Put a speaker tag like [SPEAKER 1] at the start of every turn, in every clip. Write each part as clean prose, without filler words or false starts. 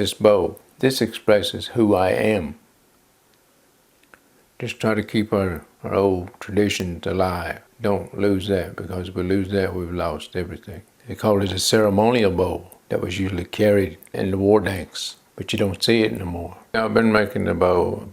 [SPEAKER 1] this bow. This expresses who I am. Just try to keep our old traditions alive. Don't lose that, because if we lose that, we've lost everything. They call it a ceremonial bow that was usually carried in the war dance, but you don't see it no more. I've been making the bow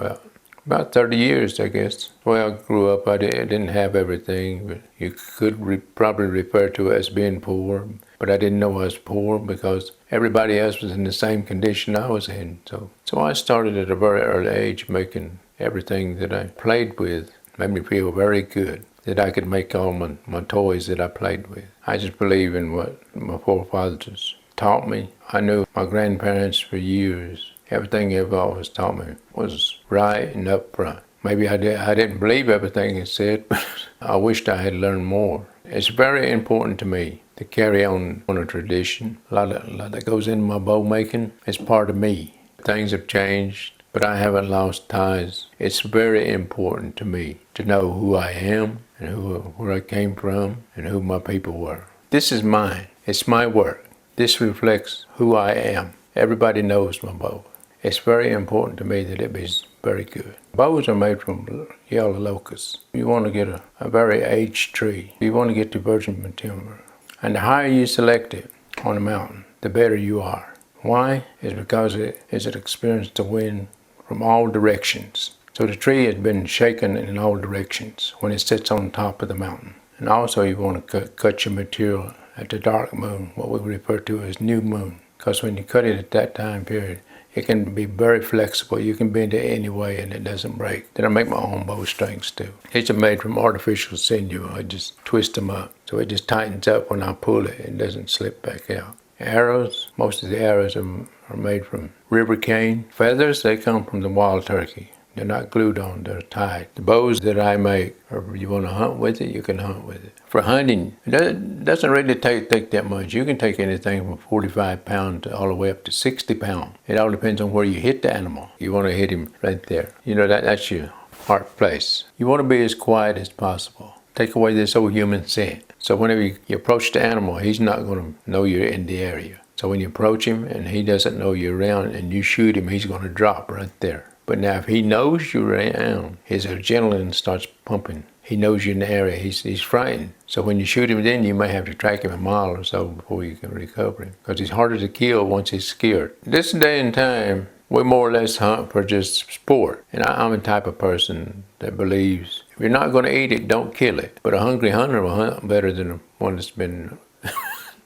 [SPEAKER 1] about 30 years, I guess. The way I grew up, I didn't have everything, but you could probably refer to it as being poor. But I didn't know I was poor because everybody else was in the same condition I was in. So I started at a very early age making everything that I played with. Made me feel very good that I could make all my toys that I played with. I just believe in what my forefathers taught me. I knew my grandparents for years. Everything they've always taught me was right and upfront. Maybe I didn't believe everything it said, but I wished I had learned more. It's very important to me to carry on a tradition. A lot that goes into my bow making is part of me. Things have changed, but I haven't lost ties. It's very important to me to know who I am and where I came from and who my people were. This is mine. It's my work. This reflects who I am. Everybody knows my bow. It's very important to me that it be very good. Bows are made from yellow locusts. You want to get a very aged tree. You want to get the virgin timber. And the higher you select it on a mountain, the better you are. Why? It's because it experiences the wind from all directions. So the tree has been shaken in all directions when it sits on top of the mountain. And also you want to cut your material at the dark moon, what we refer to as new moon. Because when you cut it at that time period, it can be very flexible. You can bend it any way and it doesn't break. Then I make my own bowstrings too. These are made from artificial sinew. I just twist them up. So it just tightens up when I pull it. It doesn't slip back out. Arrows, most of the arrows are made from river cane. Feathers, they come from the wild turkey. They're not glued on, they're tied. The bows that I make, or if you want to hunt with it, you can hunt with it. For hunting, it doesn't really take that much. You can take anything from 45 pounds all the way up to 60 pounds. It all depends on where you hit the animal. You want to hit him right there. You know, that's your heart place. You want to be as quiet as possible. Take away this old human scent. So whenever you approach the animal, he's not going to know you're in the area. So when you approach him and he doesn't know you're around and you shoot him, he's going to drop right there. But now if he knows you're around, his adrenaline starts pumping. He knows you're in the area. He's frightened. So when you shoot him, then you may have to track him a mile or so before you can recover him. Because he's harder to kill once he's scared. This day and time, we more or less hunt for just sport. And I'm the type of person that believes if you're not going to eat it, don't kill it. But a hungry hunter will hunt better than one that's been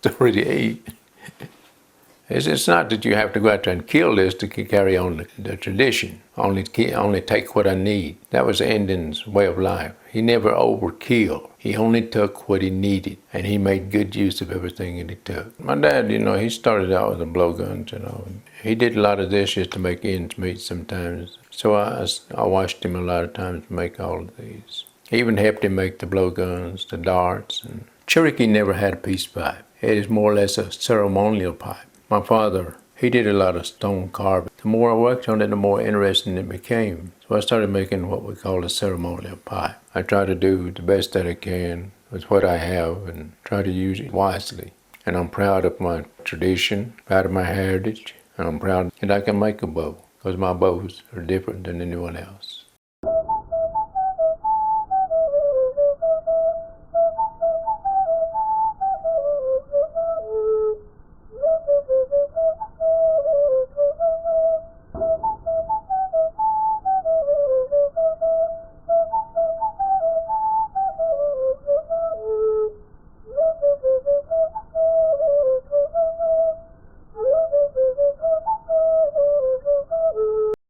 [SPEAKER 1] already ate. It's not that you have to go out there and kill this to carry on the tradition. Only take what I need. That was the Indian's way of life. He never overkilled. He only took what he needed, and he made good use of everything that he took. My dad, he started out with the blowguns, He did a lot of this just to make ends meet sometimes. So I watched him a lot of times make all of these. He even helped him make the blowguns, the darts. And Cherokee never had a peace pipe. It is more or less a ceremonial pipe. My father, he did a lot of stone carving. The more I worked on it, the more interesting it became. So I started making what we call a ceremonial pipe. I try to do the best that I can with what I have and try to use it wisely. And I'm proud of my tradition, proud of my heritage, and I'm proud that I can make a bow because my bows are different than anyone else.